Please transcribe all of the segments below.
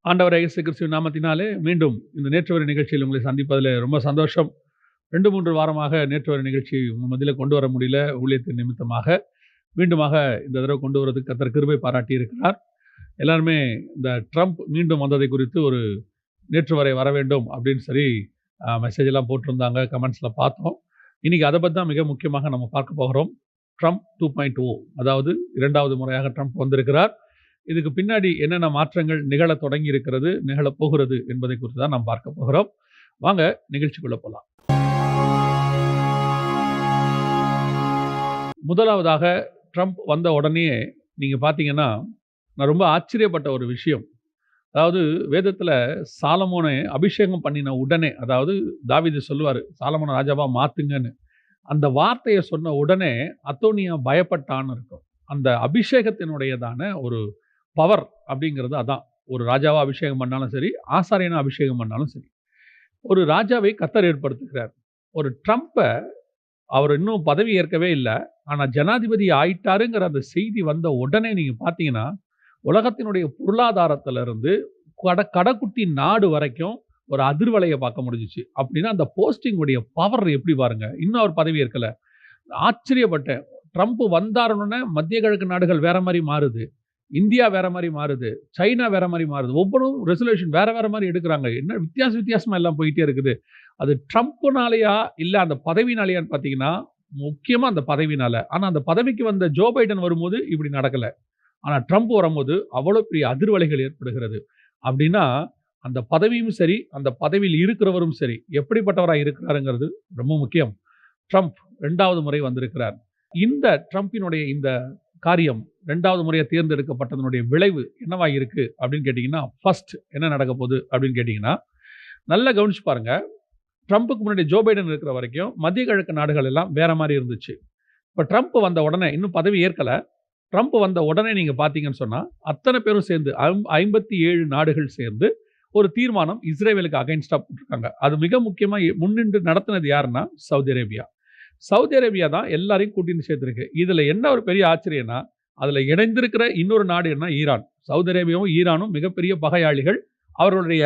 ஆண்டவர் இயேசு கிறிஸ்துவின் நாமத்தினாலே மீண்டும் இந்த நேற்று வரை நிகழ்ச்சியில் உங்களை சந்திப்பதில் ரொம்ப சந்தோஷம். 2-3 வாரமாக நேற்று வரை நிகழ்ச்சி உங்கள் மத்தியில் கொண்டு வர முடியல, ஊழியத்தின் நிமித்தமாக. மீண்டுமாக இந்த தடவை கொண்டு வரதுக்கு கர்த்தர் கிருபை பாராட்டி இருக்கிறார். எல்லாருமே இந்த ட்ரம்ப் மீண்டும் வந்ததை குறித்து ஒரு நேற்று வரை வர வேண்டும் அப்படின்னு சொல்லி மெசேஜ் எல்லாம் போட்டிருந்தாங்க, கமெண்ட்ஸில் பார்த்தோம். இன்றைக்கி அதை பற்றி தான் மிக முக்கியமாக நம்ம பார்க்க போகிறோம். ட்ரம்ப் 2.0, அதாவது 2வது முறையாக ட்ரம்ப் வந்திருக்கிறார். இதுக்கு பின்னாடி என்னென்ன மாற்றங்கள் நிகழ தொடங்கி இருக்கிறது, நிகழப் போகிறது என்பதை குறித்து தான் நாம் பார்க்க போகிறோம். வாங்க நிகழ்ச்சிக்குள்ள போகலாம். முதலாவதாக ட்ரம்ப் வந்த உடனே நீங்கள் பார்த்தீங்கன்னா, நான் ரொம்ப ஆச்சரியப்பட்ட ஒரு விஷயம். அதாவது வேதத்தில் சாலமோனை அபிஷேகம் பண்ணின உடனே, அதாவது தாவீது சொல்லுவார் சாலமோனை ராஜாவா மாற்றுங்கன்னு. அந்த வார்த்தையை சொன்ன உடனே அத்தோனியா பயப்பட்டான்னு இருக்கும். அந்த அபிஷேகத்தினுடையதான ஒரு பவர் அப்படிங்கிறது அதான். ஒரு ராஜாவா அபிஷேகம் பண்ணாலும் சரி, ஆசாரியனா அபிஷேகம் பண்ணாலும் சரி, ஒரு ராஜாவை கர்த்தர் ஏற்படுத்துகிறார். ஒரு ட்ரம்ப்பை அவர் இன்னும் பதவி ஏற்கவே இல்லை, ஆனால் ஜனாதிபதி ஆயிட்டாருங்கிற அந்த செய்தி வந்த உடனே நீங்கள் பார்த்தீங்கன்னா, உலகத்தினுடைய பொருளாதாரத்திலிருந்து கடைக்குட்டி நாடு வரைக்கும் ஒரு அதிர்வலையை பார்க்க முடிஞ்சிச்சு. அப்படின்னா அந்த போஸ்டிங்குடைய பவர் எப்படி பாருங்க. இன்னும் அவர் பதவி ஏற்கலை. ஆச்சரியப்பட்டேன். ட்ரம்ப் வந்தாருன்னு மத்திய கிழக்கு நாடுகள் வேற மாதிரி மாறுது, இந்தியா வேற மாதிரி மாறுது, சைனா வேற மாதிரி மாறுது. ஒவ்வொன்றும் ரெசல்யூஷன் வேற வேற மாதிரி எடுக்கிறாங்க. என்ன வித்தியாசமா எல்லாம் போயிட்டே இருக்குது. அது ட்ரம்ப்னாலையா இல்லை அந்த பதவினாலையான்னு பார்த்தீங்கன்னா, முக்கியமாக அந்த பதவினால. ஆனால் அந்த பதவிக்கு வந்த ஜோ பைடன் வரும்போது இப்படி நடக்கலை. ஆனால் ட்ரம்ப் வரும்போது அவ்வளோ பெரிய அதிர்வலைகள் ஏற்படுகிறது. அப்படின்னா அந்த பதவியும் சரி, அந்த பதவியில் இருக்கிறவரும் சரி, எப்படிப்பட்டவராக இருக்கிறாருங்கிறது ரொம்ப முக்கியம். ட்ரம்ப் 2வது முறை வந்திருக்கிறார். இந்த ட்ரம்பினுடைய இந்த காரியம் 2வது முறையாக தேர்ந்தெடுக்கப்பட்டதனுடைய விளைவு என்னவா இருக்கு அப்படின்னு கேட்டிங்கன்னா, ஃபர்ஸ்ட் என்ன நடக்க போகுது அப்படின்னு கேட்டிங்கன்னா, நல்லா கவனிச்சு பாருங்க. ட்ரம்ப்புக்கு முன்னாடி ஜோ பைடன் இருக்கிற வரைக்கும் மத்திய கிழக்கு நாடுகள் எல்லாம் வேற மாதிரி இருந்துச்சு. இப்போ ட்ரம்ப் வந்த உடனே, இன்னும் பதவி ஏற்கலை, ட்ரம்ப் வந்த உடனே நீங்கள் பார்த்தீங்கன்னு சொன்னால் அத்தனை பேரும் சேர்ந்து 57 நாடுகள் சேர்ந்து ஒரு தீர்மானம் இஸ்ரேலுக்கு அகைன்ஸ்டாக போட்டிருக்காங்க. அது மிக முக்கியமாக முன்னின்று நடத்தினது யாருன்னா சவுதி அரேபியா. சவுதி அரேபியா தான் எல்லாரையும் கூட்டின்னு சேர்த்துருக்கு. இதில் என்ன ஒரு பெரிய ஆச்சரியம்னா, அதில் இணைந்திருக்கிற இன்னொரு நாடு என்ன, ஈரான். சவுதி அரேபியாவும் ஈரானும் மிகப்பெரிய பகையாளிகள். அவர்களுடைய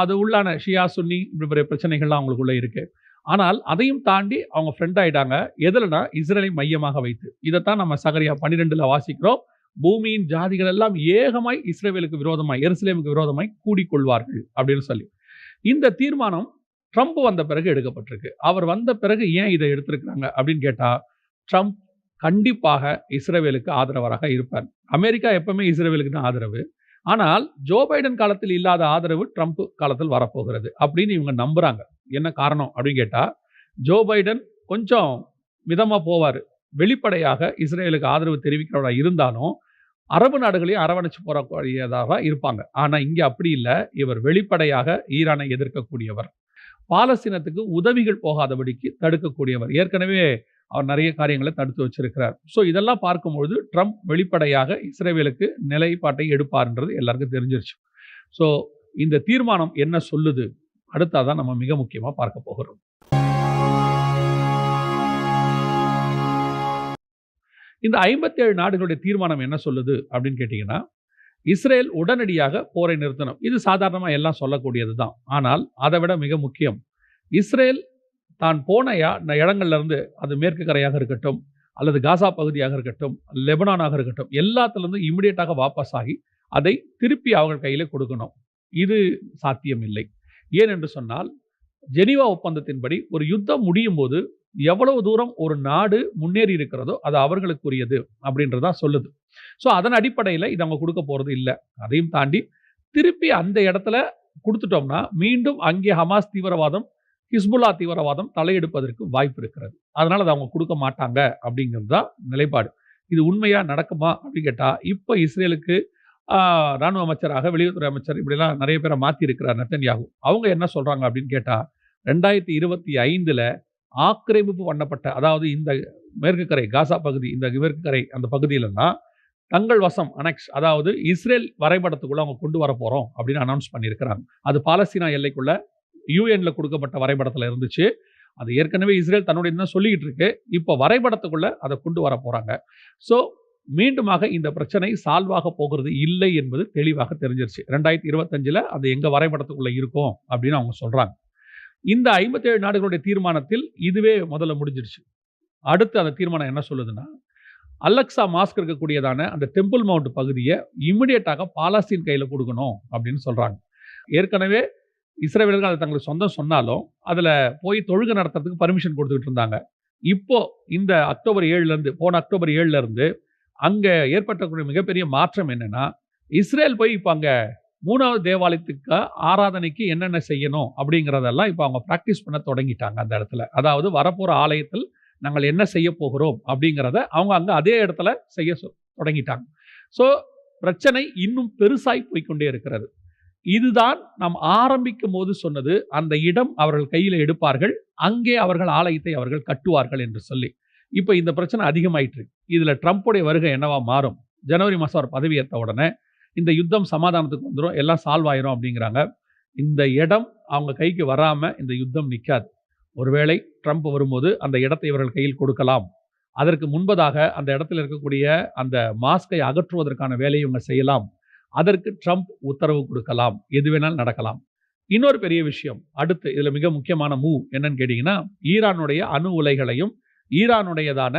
அது உள்ளான ஷியா சுன்னி இப்படி பெரிய பிரச்சனைகள்லாம் அவங்களுக்குள்ளே இருக்குது. ஆனால் அதையும் தாண்டி அவங்க ஃப்ரெண்ட் ஆகிட்டாங்க. எதுலனா இஸ்ரேலை மையமாக வைத்து. இதைத்தான் நம்ம சகரியா 12 வாசிக்கிறோம். பூமியின் ஜாதிகள் எல்லாம் ஏகமாய் இஸ்ரேலுக்கு விரோதமாய், எருசலேமுக்கு விரோதமாய் கூடிக்கொள்வார்கள் அப்படின்னு சொல்லி இந்த தீர்மானம் ட்ரம்ப் வந்த பிறகு எடுக்கப்பட்டிருக்கு. அவர் வந்த பிறகு ஏன் இதை எடுத்திருக்கிறாங்க அப்படின்னு கேட்டால், ட்ரம்ப் கண்டிப்பாக இஸ்ரேலுக்கு ஆதரவராக இருப்பார். அமெரிக்கா எப்பவுமே இஸ்ரேலுக்கு தான் ஆதரவு. ஆனால் ஜோ பைடன் காலத்தில் இல்லாத ஆதரவு ட்ரம்ப் காலத்தில் வரப்போகிறது அப்படின்னு இவங்க நம்புறாங்க. என்ன காரணம் அப்படின்னு கேட்டால், ஜோ பைடன் கொஞ்சம் மிதமாக போவார், வெளிப்படையாக இஸ்ரேலுக்கு ஆதரவு தெரிவிக்கிறவராக இருந்தாலும் அரபு நாடுகளையும் அரவணைச்சு போறக்கூடியதாக இருப்பாங்க. ஆனால் இங்கே அப்படி இல்லை. இவர் வெளிப்படையாக ஈரானை எதிர்க்கக்கூடியவர், பாலஸ்தீனத்துக்கு உதவிகள் போகாதபடிக்கு தடுக்கக்கூடியவர். ஏற்கனவே அவர் நிறைய காரியங்களை தடுத்து வச்சிருக்கிறார். ஸோ இதெல்லாம் பார்க்கும்பொழுது ட்ரம்ப் வெளிப்படையாக இஸ்ரேலுக்கு நிலைப்பாட்டை எடுப்பார்ன்றது எல்லாருக்கும் தெரிஞ்சிருச்சு. ஸோ இந்த தீர்மானம் என்ன சொல்லுது அடுத்தாதான் நம்ம மிக முக்கியமாக பார்க்க போகிறோம். இந்த 57 நாடுகளுடைய தீர்மானம் என்ன சொல்லுது அப்படின்னு கேட்டிங்கன்னா, இஸ்ரேல் உடனடியாக போரை நிறுத்தணும். இது சாதாரணமாக எல்லாம் சொல்லக்கூடியது தான். ஆனால் அதை விட மிக முக்கியம், இஸ்ரேல் தான் போன இடங்கள்ல இருந்து, அது மேற்கு கரையாக இருக்கட்டும், அல்லது காசா பகுதியாக இருக்கட்டும், லெபனானாக இருக்கட்டும், எல்லாத்துலேருந்து இமிடியேட்டாக வாபஸ் ஆகி அதை திருப்பி அவர்கள் கையில் கொடுக்கணும். இது சாத்தியம் இல்லை. ஏன் என்று சொன்னால், ஜெனீவா ஒப்பந்தத்தின்படி ஒரு யுத்தம் முடியும் போது எவ்வளவு தூரம் ஒரு நாடு முன்னேறி இருக்கிறதோ அது அவர்களுக்குரியது அப்படின்றதா சொல்லுது. ஸோ அதன் அடிப்படையில் இது அவங்க கொடுக்க போகிறது இல்லை. அதையும் தாண்டி திருப்பி அந்த இடத்துல கொடுத்துட்டோம்னா மீண்டும் அங்கே ஹமாஸ் தீவிரவாதம், ஹிஸ்புல்லா தீவிரவாதம் தலையெடுப்பதற்கு வாய்ப்பு இருக்கிறது. அதனால் அதை அவங்க கொடுக்க மாட்டாங்க அப்படிங்கிறது தான் நிலைப்பாடு. இது உண்மையாக நடக்குமா அப்படின்னு கேட்டால், இப்போ இஸ்ரேலுக்கு இராணுவ அமைச்சராக, வெளியுறவுத்துறை அமைச்சர், இப்படிலாம் நிறைய பேரை மாற்றி இருக்கிறார் நெத்தன்யாகு. அவங்க என்ன சொல்கிறாங்க அப்படின்னு கேட்டால், 2025 ஆக்கிரமிப்பு பண்ணப்பட்ட, அதாவது இந்த மேற்கு கரை காசா பகுதி, இந்த மேற்கு கரை அந்த பகுதியிலலாம் தங்கள் வசம் அனெக்ஸ், அதாவது இஸ்ரேல் வரைபடத்துக்குள்ளே அவங்க கொண்டு வர போகிறோம் அப்படின்னு அனௌன்ஸ் பண்ணியிருக்கிறாங்க. அது பாலஸ்தீனா எல்லைக்குள்ள யூஎன்ல கொடுக்கப்பட்ட வரைபடத்தில் இருந்துச்சு. அது ஏற்கனவே இஸ்ரேல் தன்னுடைய தான் சொல்லிக்கிட்டு இருக்கு. இப்போ வரைபடத்துக்குள்ள அதை கொண்டு வர போகிறாங்க. ஸோ மீண்டுமாக இந்த பிரச்சனை சால்வ் ஆக போகிறது இல்லை என்பது தெளிவாக தெரிஞ்சிருச்சு. 2025ல அது எங்க வரைபடத்துக்குள்ள இருக்கும் அப்படின்னு அவங்க சொல்றாங்க. இந்த 57 நாடுகளுடைய தீர்மானத்தில் இதுவே முதல்ல முடிஞ்சிருச்சு. அடுத்து அந்த தீர்மானம் என்ன சொல்லுதுன்னா, அலெக்சா மாஸ்க் இருக்கக்கூடியதான அந்த டெம்பிள் மவுண்ட் பகுதியை இமிடியேட்டாக பாலஸ்தீன் கையில் கொடுக்கணும் அப்படின்னு சொல்றாங்க. ஏற்கனவே இஸ்ரேலர்கள் அதை தங்களுக்கு சொந்தம் சொன்னாலும் அதில் போய் தொழுகை நடத்துறதுக்கு பர்மிஷன் கொடுத்துக்கிட்டு இருந்தாங்க. இப்போ இந்த போன அக்டோபர் 7ல இருந்து அங்க ஏற்பட்டக்கூடிய மிகப்பெரிய மாற்றம் என்னன்னா, இஸ்ரேல் போய் இப்போ அங்க 3வது தேவாலயத்துக்கு ஆராதனைக்கு என்னென்ன செய்யணும் அப்படிங்கிறதெல்லாம் இப்போ அவங்க பிராக்டிஸ் பண்ண தொடங்கிட்டாங்க அந்த இடத்துல. அதாவது வரப்போற ஆலயத்தில் நாங்கள் என்ன செய்ய போகிறோம் அப்படிங்கிறத அவங்க அங்க அதே இடத்துல செய்ய தொடங்கிட்டாங்க. ஸோ பிரச்சனை இன்னும் பெருசாய் போய்க்கொண்டே இருக்கிறது. இதுதான் நாம் ஆரம்பிக்கும் போது சொன்னது, அந்த இடம் அவர்கள் கையில் எடுப்பார்கள், அங்கே அவர்கள் ஆலயத்தை அவர்கள் கட்டுவார்கள் என்று சொல்லி. இப்போ இந்த பிரச்சனை அதிகமாயிட்டு இருக்கு. இதுல ட்ரம்ப்புடைய வருகை என்னவா மாறும்? ஜனவரி மாதம் அவர் பதவியேற்ற உடனே இந்த யுத்தம் சமாதானத்துக்கு வந்துடும், எல்லாம் சால்வ் ஆயிரும் அப்படிங்கிறாங்க. இந்த இடம் அவங்க கைக்கு வராம இந்த யுத்தம் நிற்காது. ஒருவேளை ட்ரம்ப் வரும்போது அந்த இடத்தை இவர்கள் கையில் கொடுக்கலாம். அதற்கு முன்பதாக அந்த இடத்துல இருக்கக்கூடிய அந்த மாஸ்கை அகற்றுவதற்கான வேலையை இவங்க செய்யலாம். அதற்கு ட்ரம்ப் உத்தரவு கொடுக்கலாம். எது வேணாலும் நடக்கலாம். இன்னொரு பெரிய விஷயம், அடுத்து இதுல மிக முக்கியமான மூவ் என்னன்னு கேட்டீங்கன்னா, ஈரானுடைய அணு உலைகளையும் ஈரானுடையதான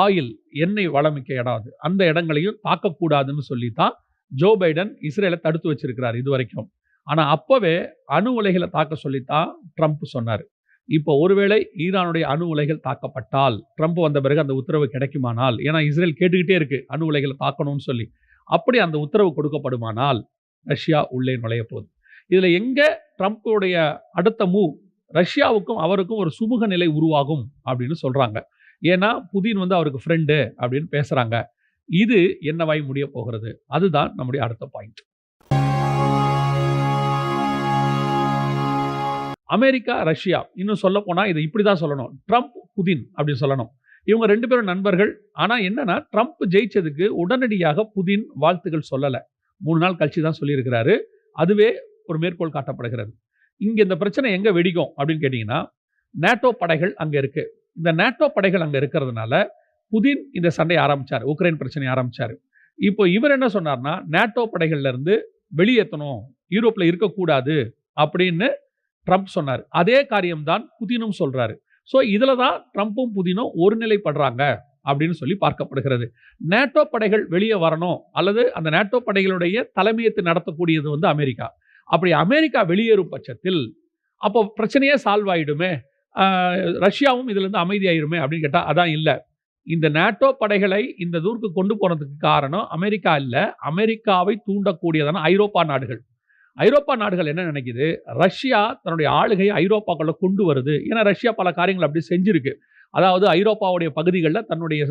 ஆயில் எண்ணெய் வளமிக்க இடம் அந்த இடங்களையும் தாக்கக்கூடாதுன்னு சொல்லித்தான் ஜோ பைடன் இஸ்ரேலை தடுத்து வச்சிருக்கிறார் இதுவரைக்கும். ஆனா அப்பவே அணு உலைகளை தாக்க சொல்லித்தான் ட்ரம்ப் சொன்னார். இப்போ ஒருவேளை ஈரானுடைய அணு உலைகள் தாக்கப்பட்டால், ட்ரம்ப் வந்த பிறகு அந்த உத்தரவு கிடைக்குமானால், ஏன்னா இஸ்ரேல் கேட்டுக்கிட்டே இருக்கு அணு உலைகளை தாக்கணும்னு சொல்லி, அப்படி அந்த உத்தரவு கொடுக்கப்படுமானால் ரஷ்யா உள்ளே நுழைய போகுது. இதுல எங்க ட்ரம்ப்புடைய அடுத்த மூவ் ரஷ்யாவுக்கும் அவருக்கும் ஒரு சுமூக நிலை உருவாகும் அப்படின்னு சொல்றாங்க. ஏன்னா புதின் அவருக்கு ஃப்ரெண்டு அப்படின்னு பேசுறாங்க. இது என்னவாய் முடிய போகிறது? அதுதான் நம்முடைய அடுத்த பாயிண்ட். அமெரிக்கா, ரஷ்யா, இன்னும் சொல்ல போனா இதை இப்படிதான் சொல்லணும், ட்ரம்ப் புதின் அப்படின்னு சொல்லணும். இவங்க 2 பேரும் நண்பர்கள். ஆனா என்னன்னா, ட்ரம்ப் ஜெயிச்சதுக்கு உடனடியாக புதின் வாழ்த்துக்கள் சொல்லல. 3 நாள் கழிச்சு தான் சொல்லியிருக்கிறாரு. அதுவே ஒரு மேற்கோள் காட்டப்படுகிறது. இங்க இந்த பிரச்சனை எங்க வெடிக்கும் அப்படின்னு கேட்டீங்கன்னா, நேட்டோ படைகள் அங்க இருக்கு. இந்த நேட்டோ படைகள் அங்க இருக்கிறதுனால புதின் இந்த சண்டையை ஆரம்பிச்சாரு, உக்ரைன் பிரச்சனையை ஆரம்பிச்சாரு. இப்போ இவர் என்ன சொன்னார்னா, நேட்டோ படைகள்ல இருந்து வெளியேற்றணும், யூரோப்ல இருக்கக்கூடாது அப்படின்னு ட்ரம்ப் சொன்னார். அதே காரியம் தான் புதினும் சொல்றாரு. ஸோ இதுல தான் ட்ரம்ப்பும் புதினும் ஒருநிலைப்படுறாங்க அப்படின்னு சொல்லி பார்க்கப்படுகிறது. நேட்டோ படைகள் வெளியே வரணும், அல்லது அந்த நேட்டோ படைகளுடைய தலைமையத்தை நடத்தக்கூடியது அமெரிக்கா. அப்படி அமெரிக்கா வெளியேறும் பட்சத்தில் அப்போ பிரச்சனையே சால்வ் ஆயிடுமே, ரஷ்யாவும் இதுல இருந்து அமைதியாயிருமே அப்படின்னு கேட்டா அதான் இல்லை. இந்த நேட்டோ படைகளை இந்த தூருக்கு கொண்டு போனதுக்கு காரணம் அமெரிக்கா இல்ல, அமெரிக்காவை தூண்டக்கூடியதான ஐரோப்பா நாடுகள். ஐரோப்பா நாடுகள் என்ன நினைக்குது, ரஷ்யா தன்னுடைய ஆளுகையை ஐரோப்பாக்குள்ள கொண்டு வருது. ஏன்னா ரஷ்யா பல காரியங்கள் அப்படி செஞ்சிருக்கு. அதாவது ஐரோப்பாவுடைய பகுதிகளில் தன்னுடைய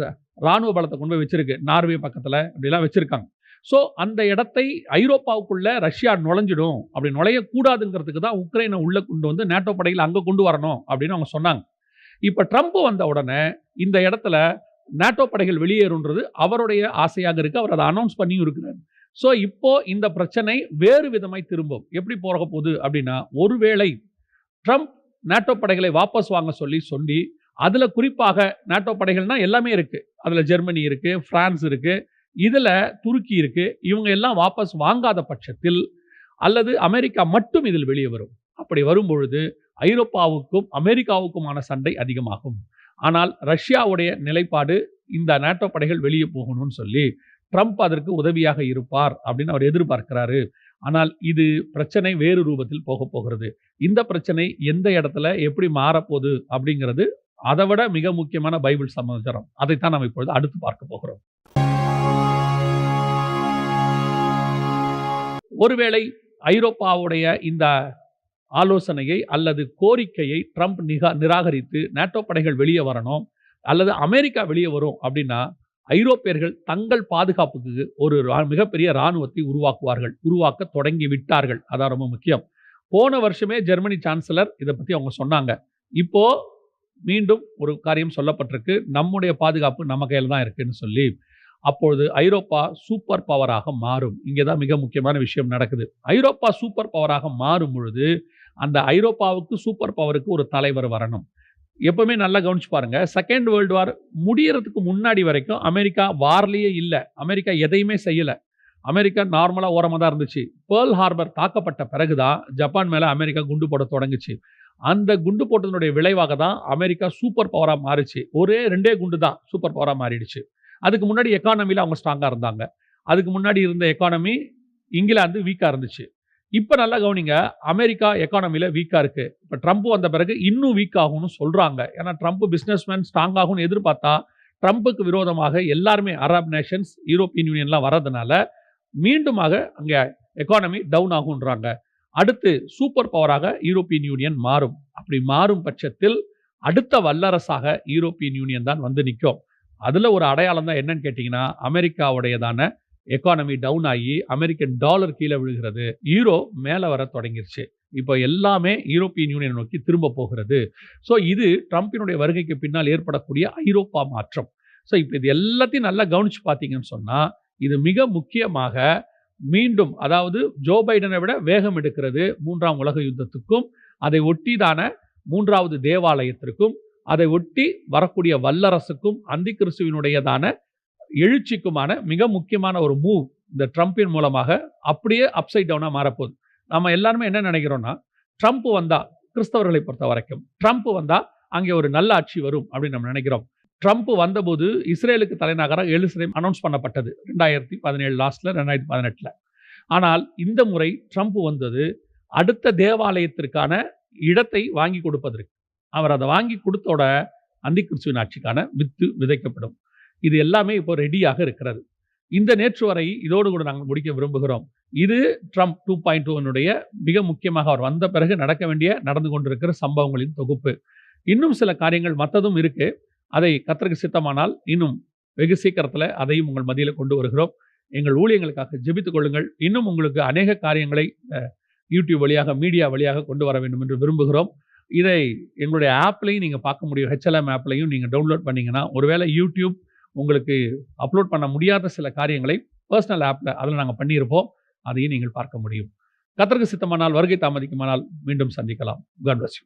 ராணுவ பலத்தை கொண்டு போய் வச்சிருக்கு. நார்வே பக்கத்தில் அப்படிலாம் வச்சிருக்காங்க. ஸோ அந்த இடத்தை ஐரோப்பாவுக்குள்ள ரஷ்யா நுழைஞ்சிடும், அப்படி நுழையக்கூடாதுங்கிறதுக்கு தான் உக்ரைனை உள்ள கொண்டு வந்து நேட்டோ படைகள் அங்கே கொண்டு வரணும் அப்படின்னு அவங்க சொன்னாங்க. இப்போ ட்ரம்ப் வந்த உடனே இந்த இடத்துல நேட்டோ படைகள் வெளியேறுன்றது அவருடைய ஆசையாக இருக்கு. அவர் அதை அனௌன்ஸ் பண்ணியும் இருக்கிறார். ஸோ இப்போ இந்த பிரச்சனை வேறு விதமாய் திரும்பும். எப்படி போக போகுது அப்படின்னா, ஒருவேளை ட்ரம்ப் நேட்டோ படைகளை வாபஸ் வாங்க சொல்லி அதுல குறிப்பாக நேட்டோ படைகள்னா எல்லாமே இருக்கு. அதுல ஜெர்மனி இருக்கு, பிரான்ஸ் இருக்கு, இதுல துருக்கி இருக்கு. இவங்க எல்லாம் வாபஸ் வாங்காத பட்சத்தில், அல்லது அமெரிக்கா மட்டும் இதில் வெளியே வரும். அப்படி வரும் பொழுது ஐரோப்பாவுக்கும் அமெரிக்காவுக்குமான சண்டை அதிகமாகும். ஆனால் ரஷ்யாவுடைய நிலைப்பாடு இந்த நேட்டோ படைகள் வெளியே போகணும்னு சொல்லி ட்ரம்ப் அதற்கு உதவியாக இருப்பார் அப்படின்னு அவர் எதிர்பார்க்கிறாரு. ஆனால் இது பிரச்சனை வேறு ரூபத்தில் போக போகிறது. இந்த பிரச்சனை எந்த இடத்துல எப்படி மாறப்போகுது அப்படிங்கிறது அதை விட மிக முக்கியமான பைபிள் சமாச்சாரம். அதைத்தான் நாம் இப்பொழுது அடுத்து பார்க்க போகிறோம். ஒருவேளை ஐரோப்பாவுடைய இந்த ஆலோசனையை அல்லது கோரிக்கையை ட்ரம்ப் நிராகரித்து நேட்டோ படைகள் வெளியே வரணும், அல்லது அமெரிக்கா வெளியே வரும் அப்படின்னா, ஐரோப்பியர்கள் தங்கள் பாதுகாப்புக்கு ஒரு மிகப்பெரிய இராணுவத்தை உருவாக்க தொடங்கி விட்டார்கள். அதான் ரொம்ப முக்கியம். போன வருஷமே ஜெர்மனி சான்சலர் இதை பத்தி அவங்க சொன்னாங்க. இப்போ மீண்டும் ஒரு காரியம் சொல்லப்பட்டிருக்கு, நம்முடைய பாதுகாப்பு நம்ம கையில் தான் இருக்குன்னு சொல்லி. அப்பொழுது ஐரோப்பா சூப்பர் பவராக மாறும். இங்கேதான் மிக முக்கியமான விஷயம் நடக்குது. ஐரோப்பா சூப்பர் பவராக மாறும் பொழுது அந்த ஐரோப்பாவுக்கு சூப்பர் பவருக்கு ஒரு தலைவர் வரணும். எப்பவுமே நல்லா கவனிச்சு பாருங்க. செகண்ட் வேர்ல்டு வார் முடியறதுக்கு முன்னாடி வரைக்கும் அமெரிக்கா வார்லயே இல்ல. அமெரிக்கா எதையுமே செய்யல. அமெரிக்கா நார்மலா ஓரமா தான் இருந்துச்சு. பேர்ல் ஹார்பர் தாக்கப்பட்ட பிறகு தான் ஜப்பான் மேல அமெரிக்கா குண்டு போட தொடங்குச்சு. அந்த குண்டு போட்டதனுடைய விளைவாக தான் அமெரிக்கா சூப்பர் பவரா மாறுச்சு. ஒரே 2 குண்டு தான் சூப்பர் பவரா மாறிடுச்சு. அதுக்கு முன்னாடி எக்கானமில அவங்க ஸ்ட்ராங்கா இருந்தாங்க. அதுக்கு முன்னாடி இருந்த எக்கானமி இங்கிலாந்து வீக்கா இருந்துச்சு. இப்ப நல்லா கவனிங்க. அமெரிக்கா எக்கானமில வீக்கா இருக்கு. இப்ப ட்ரம்ப் வந்த பிறகு இன்னும் வீக் ஆகும்னு சொல்றாங்க. ஏன்னா ட்ரம்ப் பிசினஸ்மேன் ஸ்ட்ராங் ஆகும்னு எதிர்பார்த்தா, ட்ரம்புக்கு விரோதமாக எல்லாருமே அரப் நேஷன்ஸ், யூரோப்பியன் யூனியன்லாம் வரதுனால, மீண்டுமாக அங்க எக்கானமி டவுன் ஆகும்ன்றாங்க. அடுத்து சூப்பர் பவராக யூரோப்பியன் யூனியன் மாறும். அப்படி மாறும் பட்சத்தில் அடுத்த வல்லரசாக யூரோப்பியன் யூனியன் தான் வந்து நிக்கும். அதுல ஒரு அடையாளம் தான் என்னன்னு கேட்டீங்கன்னா, அமெரிக்காவுடையதான எக்கானமி டவுன் ஆகி அமெரிக்கன் டாலர் கீழ விழுகிறது. யூரோ மேல வர தொடங்கிருச்சு. இப்ப எல்லாமே யூரோப்பியன் யூனியன் நோக்கி திரும்ப போகிறது. ஸோ இது ட்ரம்பினுடைய வருகைக்கு பின்னால் ஏற்படக்கூடிய ஐரோப்பா மாற்றம். ஸோ இப்ப இது எல்லாத்தையும் நல்லா கவனிச்சு பார்த்தீங்கன்னு சொன்னா, இது மிக முக்கியமாக மீண்டும் அதாவது ஜோ பைடனை விட வேகம் எடுக்கிறது 3ஆம் உலக யுத்தத்துக்கும், அதை ஒட்டிதான 3வது தேவாலயத்திற்கும், அதை ஒட்டி வரக்கூடிய வல்லரசுக்கும், அந்தி கிறிஸ்துவினுடையதான எழுச்சிக்குமான மிக முக்கியமான ஒரு மூவ் இந்த ட்ரம்பின் மூலமாக அப்படியே அப்சைட் டவுனா மாறப்போகுது. நம்ம எல்லாருமே என்ன நினைக்கிறோம்னா, ட்ரம்ப் வந்தா கிறிஸ்தவர்களை பொறுத்த வரைக்கும் ட்ரம்ப் வந்தா அங்கே ஒரு நல்ல ஆட்சி வரும் அப்படின்னு நம்ம நினைக்கிறோம். ட்ரம்ப் வந்தபோது இஸ்ரேலுக்கு தலைநகராக எருசலேம் அனௌன்ஸ் பண்ணப்பட்டது 2017 லாஸ்ட்ல 2018ல. ஆனால் இந்த முறை ட்ரம்ப் வந்தது அடுத்த தேவாலயத்திற்கான இடத்தை வாங்கி கொடுப்பதற்கு. அவர் அதை வாங்கி கொடுத்தோட அந்தி கிறிஸ்துவின் ஆட்சிக்கான வித்து விதைக்கப்படும். இது எல்லாமே இப்போ ரெடியாக இருக்கிறது. இந்த நேற்று வரை இதோடு கூட நாங்கள் முடிக்க விரும்புகிறோம். இது ட்ரம்ப் 2.0 மிக முக்கியமாக அவர் வந்த பிறகு நடக்க வேண்டிய நடந்து கொண்டிருக்கிற சம்பவங்களின் தொகுப்பு. இன்னும் சில காரியங்கள் மற்றதும் இருக்கு. அதை கர்த்தருக்கு சித்தமானால் இன்னும் வெகு சீக்கிரத்தில் அதையும் உங்கள் மத்தியில் கொண்டு வருகிறோம். எங்கள் ஊழியங்களுக்காக ஜெபித்துக் கொள்ளுங்கள். இன்னும் உங்களுக்கு அநேக காரியங்களை யூடியூப் வழியாக, மீடியா வழியாக கொண்டு வர வேண்டும் என்று விரும்புகிறோம். இதை எங்களுடைய ஆப்லையும் நீங்கள் பார்க்க முடியும். HLM ஆப்லையும் நீங்கள் டவுன்லோட் பண்ணீங்கன்னா, ஒருவேளை யூடியூப் உங்களுக்கு அப்லோட் பண்ண முடியாத சில காரியங்களை பர்சனல் ஆப்ல அதில் நாங்கள் பண்ணியிருப்போம். அதையும் நீங்கள் பார்க்க முடியும். கர்த்தருக்கு சித்தமானால் வருகை தாமதிக்குமானால் மீண்டும் சந்திக்கலாம். God bless you.